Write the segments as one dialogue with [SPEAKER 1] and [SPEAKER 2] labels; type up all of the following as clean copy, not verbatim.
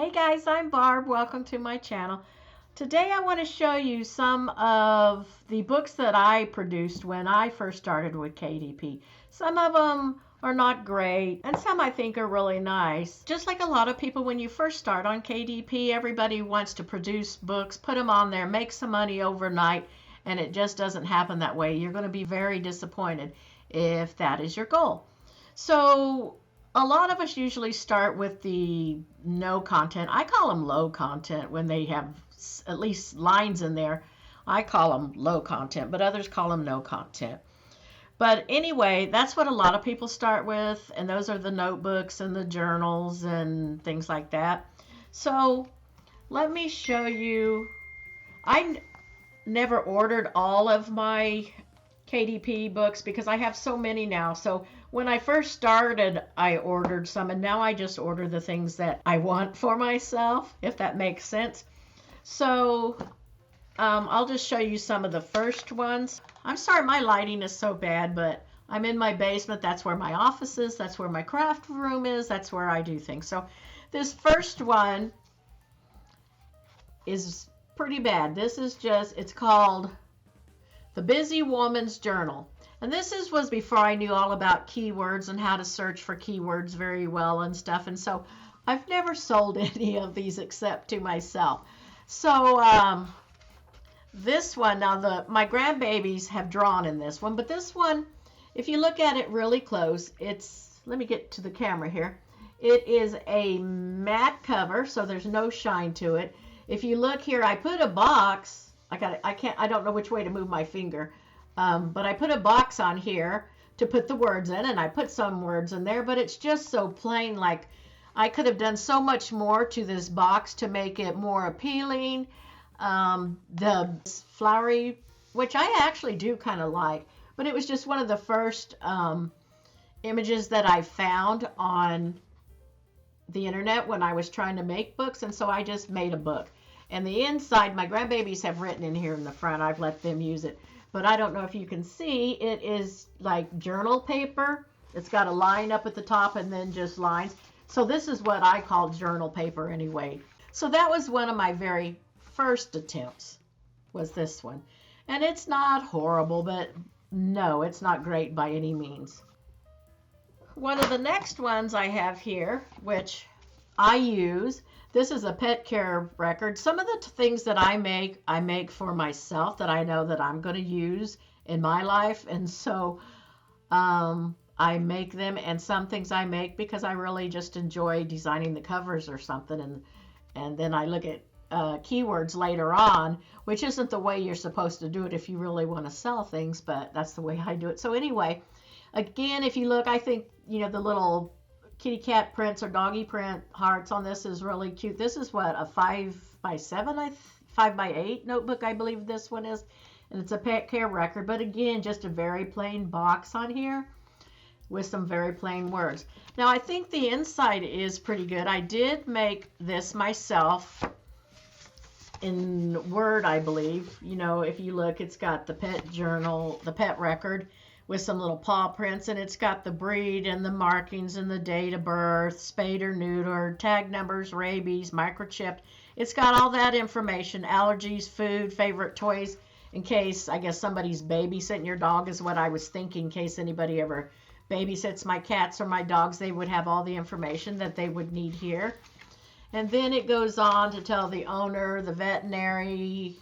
[SPEAKER 1] Hey guys, I'm Barb. Welcome to my channel. Today I want to show you some of the books that I produced when I first started with KDP. Some of them are not great and some I think are really nice. Just like a lot of people, when you first start on KDP, everybody wants to produce books, put them on there, make some money overnight, and it just doesn't happen that way. You're going to be very disappointed if that is your goal. So a lot of us usually start with the no content. I call them low content when they have at least lines in there. I call them low content, but others call them no content. But anyway, that's what a lot of people start with, and those are the notebooks and the journals and things like that. So let me show you. I never ordered all of my KDP books because I have so many now. So when I first started, I ordered some, and now I just order the things that I want for myself, if that makes sense. So I'll just show you some of the first ones. I'm sorry my lighting is so bad, but I'm in my basement. That's where my office is. That's where my craft room is. That's where I do things. So this first one is pretty bad. This is just, it's called The Busy Woman's Journal. And this was before I knew all about keywords and how to search for keywords very well and stuff. And so I've never sold any of these except to myself. So this one, now my grandbabies have drawn in this one, but this one, if you look at it really close, let me get to the camera here. It is a matte cover, so there's no shine to it. If you look here, I put a box. I don't know which way to move my finger. But I put a box on here to put the words in, and I put some words in there, but it's just so plain. Like, I could have done so much more to this box to make it more appealing. The flowery, which I actually do kind of like, but it was just one of the first images that I found on the internet when I was trying to make books, and so I just made a book. And the inside, my grandbabies have written in here in the front. I've let them use it. But I don't know if you can see, it is like journal paper. It's got a line up at the top and then just lines. So this is what I call journal paper anyway. So that was one of my very first attempts, was this one. And it's not horrible, but no, it's not great by any means. One of the next ones I have here, which I use, this is a pet care record. Some of the things that I make for myself that I know that I'm going to use in my life. And so I make them, and some things I make because I really just enjoy designing the covers or something. And then I look at keywords later on, which isn't the way you're supposed to do it if you really want to sell things, but that's the way I do it. So anyway, again, if you look, I think, the little kitty cat prints or doggy print hearts on this is really cute. This is what, a 5x7, 5x8 notebook, I believe this one is. And it's a pet care record, but again, just a very plain box on here with some very plain words. Now, I think the inside is pretty good. I did make this myself in Word, I believe. If you look, it's got the pet journal, the pet record, with some little paw prints, and it's got the breed and the markings and the date of birth, spayed or neutered, tag numbers, rabies, microchipped. It's got all that information, allergies, food, favorite toys, in case, I guess, somebody's babysitting your dog is what I was thinking, in case anybody ever babysits my cats or my dogs, they would have all the information that they would need here. And then it goes on to tell the owner, the veterinarian,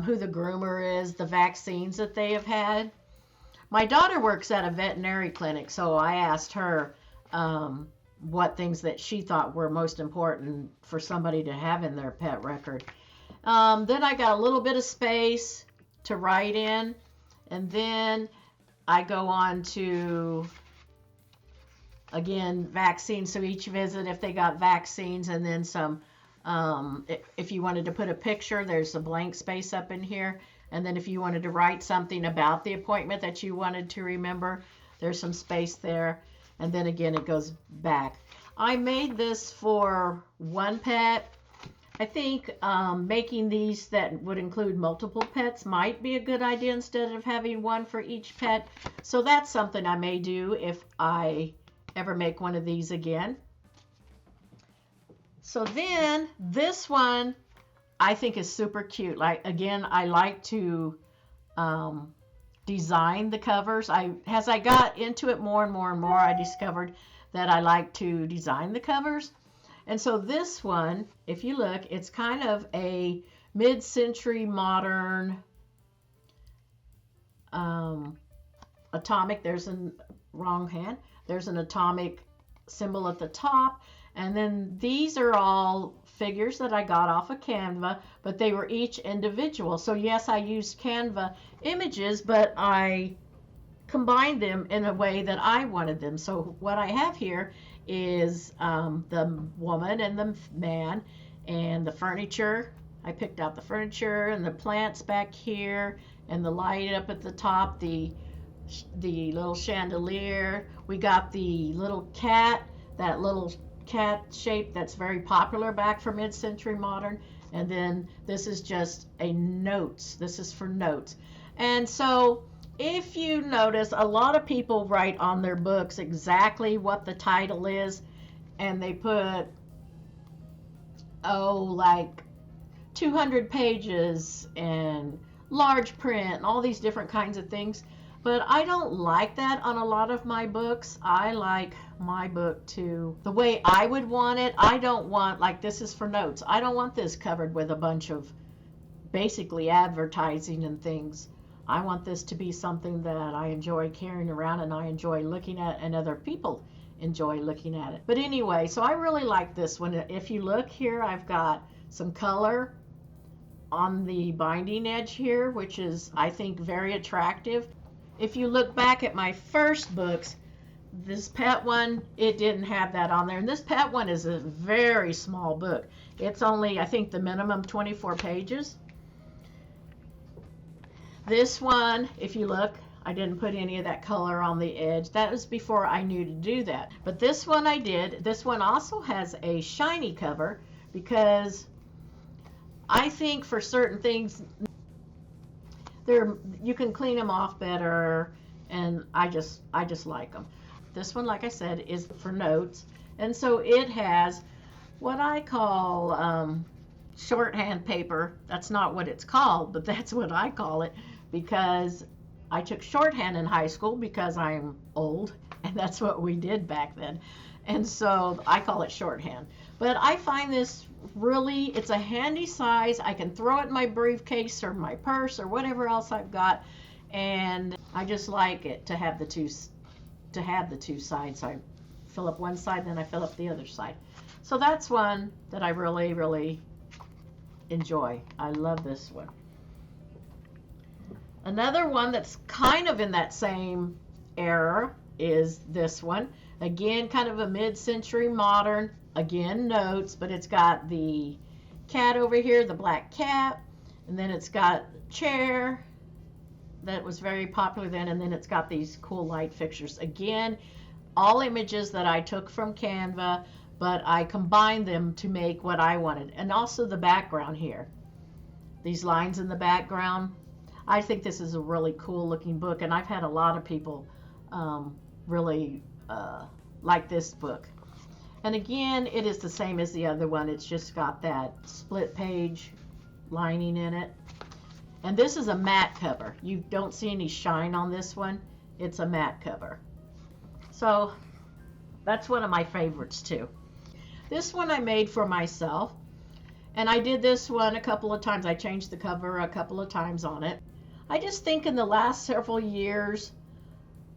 [SPEAKER 1] who the groomer is, the vaccines that they have had. My daughter works at a veterinary clinic, so I asked her what things that she thought were most important for somebody to have in their pet record. Then I got a little bit of space to write in, and then I go on to, again, vaccines. So each visit, if they got vaccines, and then some. If you wanted to put a picture, there's a blank space up in here. And then if you wanted to write something about the appointment that you wanted to remember, there's some space there. And then again, it goes back. I made this for one pet. I think making these that would include multiple pets might be a good idea instead of having one for each pet. So that's something I may do if I ever make one of these again. So then this one I think is super cute. Like, again, I like to design the covers. As I got into it more and more and more, I discovered that I like to design the covers. And so this one, if you look, it's kind of a mid-century modern atomic. There's an wrong hand. There's an atomic symbol at the top. And then these are all figures that I got off of Canva, but they were each individual. So yes, I used Canva images, but I combined them in a way that I wanted them. So what I have here is the woman and the man and the furniture. I picked out the furniture and the plants back here and the light up at the top, the little chandelier. We got the little cat, that little cat shape that's very popular back for mid-century modern. And then this is just a notes. This is for notes. And so if you notice, a lot of people write on their books exactly what the title is, and they put, like 200 pages and large print and all these different kinds of things. But I don't like that on a lot of my books. I like my book to the way I would want it. I don't want, like, this is for notes. I don't want this covered with a bunch of basically advertising and things. I want this to be something that I enjoy carrying around and I enjoy looking at, and other people enjoy looking at it. But anyway, so I really like this one. If you look here, I've got some color on the binding edge here, which is, I think, very attractive. If you look back at my first books, this pet one, it didn't have that on there. And this pet one is a very small book. It's only, I think, the minimum 24 pages. This one, if you look, I didn't put any of that color on the edge. That was before I knew to do that. But this one I did. This one also has a shiny cover because I think for certain things, you can clean them off better, and I just like them. This one, like I said, is for notes, and so it has what I call shorthand paper. That's not what it's called, but that's what I call it because I took shorthand in high school because I'm old, and that's what we did back then. And so I call it shorthand. But I find this really, it's a handy size. I can throw it in my briefcase or my purse or whatever else I've got. And I just like it to have the two sides. I fill up one side, then I fill up the other side. So that's one that I really, really enjoy. I love this one. Another one that's kind of in that same era is this one. Again, kind of a mid-century modern, again, notes, but it's got the cat over here, the black cat, and then it's got a chair that was very popular then, and then it's got these cool light fixtures. Again, all images that I took from Canva, but I combined them to make what I wanted. And also the background here. These lines in the background. I think this is a really cool looking book, and I've had a lot of people really like this book. And again, it is the same as the other one. It's just got that split page lining in it. And this is a matte cover. You don't see any shine on this one. It's a matte cover. So that's one of my favorites too. This one I made for myself. And I did this one a couple of times. I changed the cover a couple of times on it. I just think in the last several years,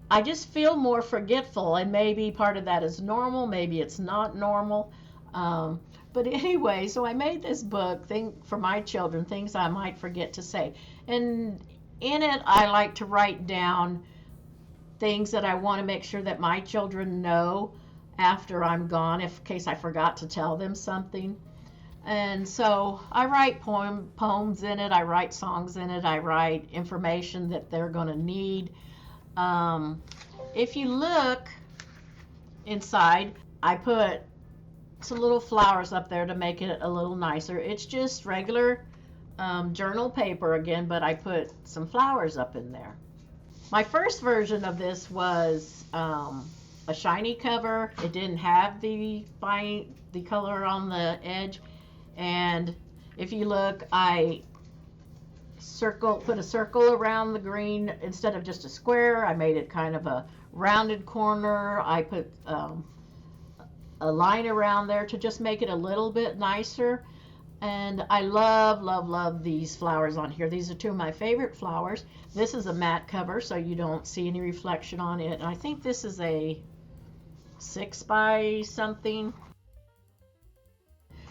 [SPEAKER 1] I just feel more forgetful, and maybe part of that is normal, maybe it's not normal. But anyway, so I made this book for my children, things I might forget to say. And in it, I like to write down things that I want to make sure that my children know after I'm gone, in case I forgot to tell them something. And so I write poems in it, I write songs in it, I write information that they're going to need. If you look inside, I put some little flowers up there to make it a little nicer. It's just regular journal paper again, but I put some flowers up in there. My first version of this was a shiny cover. It didn't have the color on the edge. And if you look, I put a circle around the green instead of just a square. I made it kind of a rounded corner. I put a line around there to just make it a little bit nicer. And I love these flowers on here. These are two of my favorite flowers. This is a matte cover, so you don't see any reflection on it. And I think this is a 6 by something.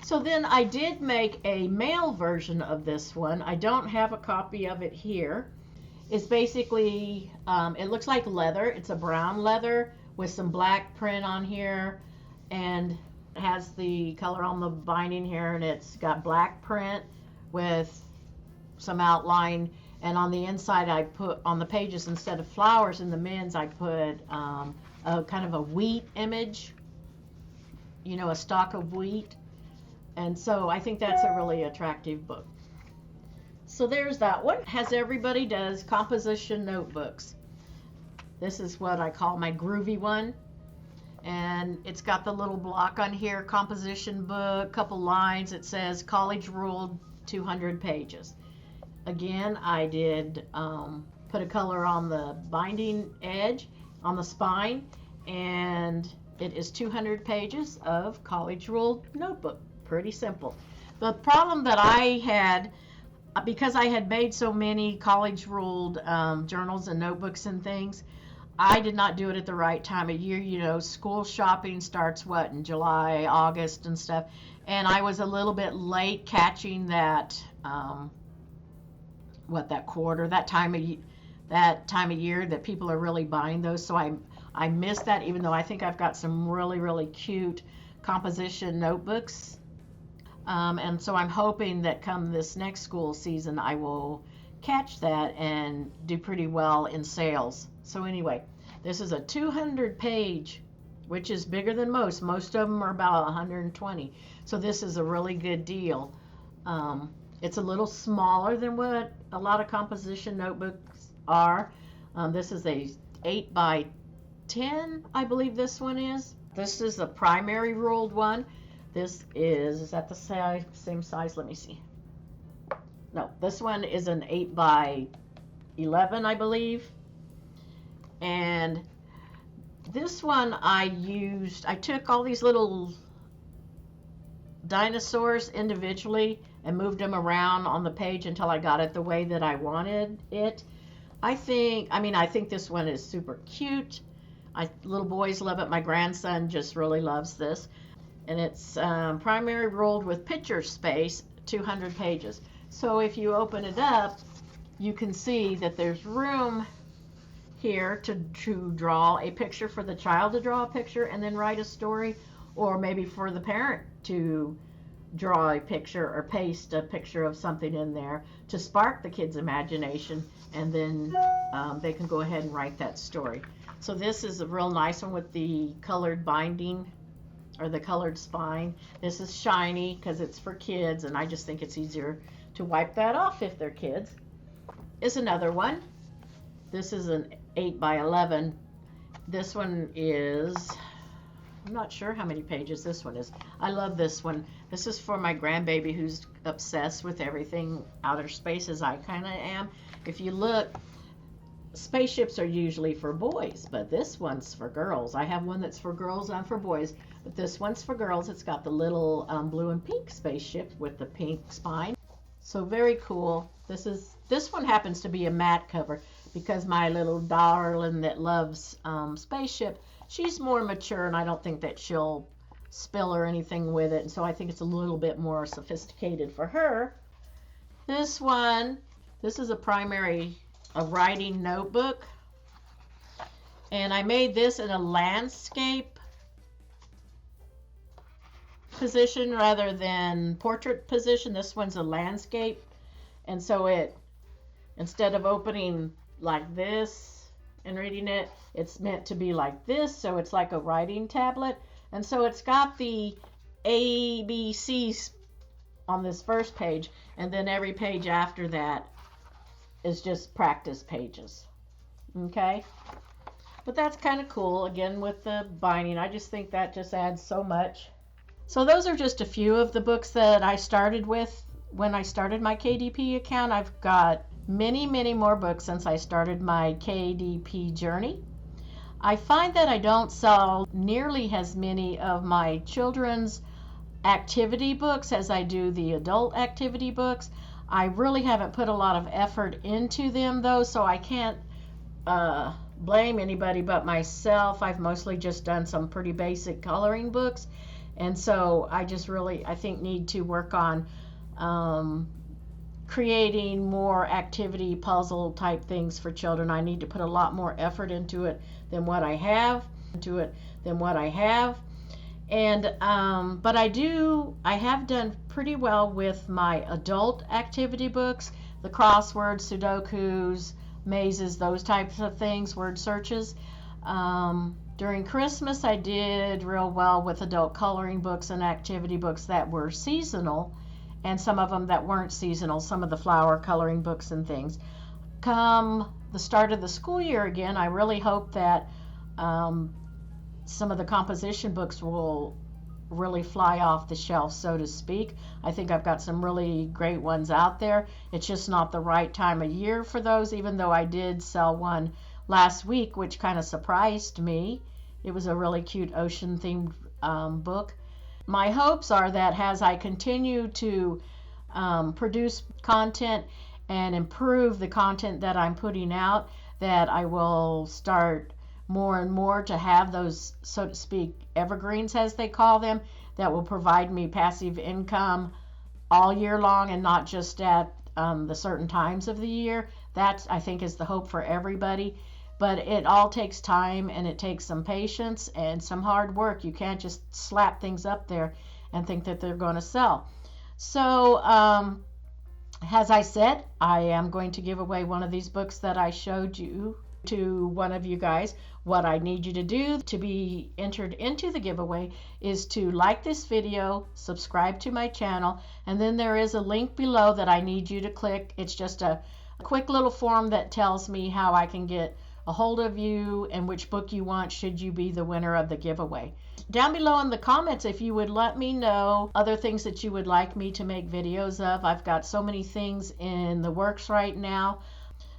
[SPEAKER 1] So then I did make a male version of this one. I don't have a copy of it here. It's basically, it looks like leather. It's a brown leather with some black print on here, and it has the color on the binding here, and it's got black print with some outline. And on the inside, I put on the pages, instead of flowers in the men's, I put a kind of a wheat image, you know, a stalk of wheat. And so I think that's a really attractive book. So there's that one. As everybody does, composition notebooks. This is what I call my groovy one. And it's got the little block on here, composition book, couple lines. It says college ruled 200 pages. Again, I did put a color on the binding edge, on the spine, and it is 200 pages of college ruled notebook. Pretty simple. The problem that I had, because I had made so many college ruled journals and notebooks and things, I did not do it at the right time of year. You know, school shopping starts in July, August and stuff, and I was a little bit late catching that that quarter, that time of year that people are really buying those. So I missed that, even though I think I've got some really cute composition notebooks. And so I'm hoping that come this next school season, I will catch that and do pretty well in sales. So anyway, this is a 200 page, which is bigger than most. Most of them are about 120. So this is a really good deal. It's a little smaller than what a lot of composition notebooks are. This is a 8 by 10, I believe this one is. This is a primary ruled one. This is that the same size? Let me see. No, this one is an 8 by 11, I believe. And this one I took all these little dinosaurs individually and moved them around on the page until I got it the way that I wanted it. I think this one is super cute. Little boys love it. My grandson just really loves this. And it's primary ruled with picture space, 200 pages. So if you open it up, you can see that there's room here to draw a picture, for the child to draw a picture and then write a story, or maybe for the parent to draw a picture or paste a picture of something in there to spark the kid's imagination, and then they can go ahead and write that story. So this is a real nice one with the colored binding, or the colored spine. This is shiny because it's for kids, and I just think it's easier to wipe that off if they're kids. Is another one. This is an 8 by 11. This one is, I'm not sure how many pages this one is. I love this one. This is for my grandbaby who's obsessed with everything outer space, as I kind of am. If you look, spaceships are usually for boys, but this one's for girls. I have one that's for girls and for boys, but this one's for girls. It's got the little blue and pink spaceship with the pink spine. So very cool. This one happens to be a matte cover because my little darling that loves spaceship, she's more mature, and I don't think that she'll spill or anything with it, and so I think it's a little bit more sophisticated for her. This one, this is a writing notebook, and I made this in a landscape position rather than portrait position. This one's a landscape, and so instead of opening like this and reading it, it's meant to be like this, so it's like a writing tablet. And so it's got the ABCs on this first page, and then every page after that is just practice pages. Okay, But that's kind of cool, again, with the binding. I just think that just adds so much. So those are just a few of the books that I started with when I started my KDP account. I've got many, many more books since I started my KDP journey. I find that I don't sell nearly as many of my children's activity books as I do the adult activity books. I really haven't put a lot of effort into them though, so I can't blame anybody but myself. I've mostly just done some pretty basic coloring books, and so I just really, I think, need to work on creating more activity puzzle type things for children. I need to put a lot more effort into it than what I have, and but I have done pretty well with my adult activity books, the crosswords, sudokus, mazes, those types of things, word searches. During Christmas I did real well with adult coloring books and activity books that were seasonal, and some of them that weren't seasonal, some of the flower coloring books and things. Come the start of the school year again, I really hope that some of the composition books will really fly off the shelf, so to speak. I think I've got some really great ones out there. It's just not the right time of year for those, even though I did sell one last week, which kind of surprised me. It was a really cute ocean themed book. My hopes are that as I continue to produce content and improve the content that I'm putting out, that I will start more and more to have those, so to speak, evergreens as they call them, that will provide me passive income all year long and not just at the certain times of the year. That, I think, is the hope for everybody. But it all takes time, and it takes some patience and some hard work. You can't just slap things up there and think that they're going to sell. So as I said, I am going to give away one of these books that I showed you to one of you guys. What I need you to do to be entered into the giveaway is to like this video, subscribe to my channel, and then there is a link below that I need you to click. It's just a quick little form that tells me how I can get a hold of you and which book you want should you be the winner of the giveaway. Down below in the comments, if you would let me know other things that you would like me to make videos of. I've got so many things in the works right now.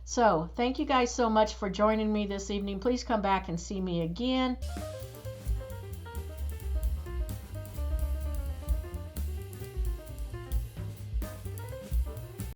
[SPEAKER 1] So thank you guys so much for joining me this evening. Please come back and see me again.